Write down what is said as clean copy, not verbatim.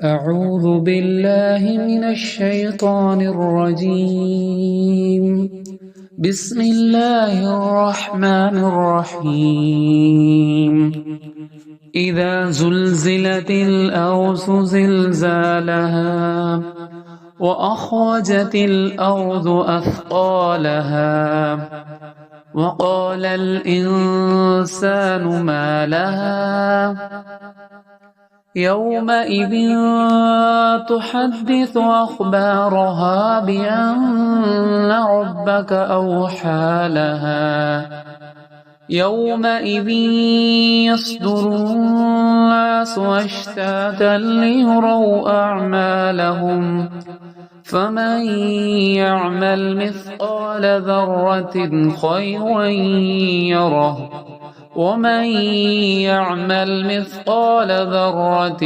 أعوذ بالله من الشيطان الرجيم. بسم الله الرحمن الرحيم. إذا زلزلت الأرض زلزالها وأخرجت الأرض أثقالها وقال الإنسان ما لها يومئذ تحدث أخبارها بأن ربك أوحى لها يومئذ يصدر الناس أشتاتا ليروا أعمالهم فمن يعمل مثقال ذرة خيرا يره ومن يعمل مثقال ذرة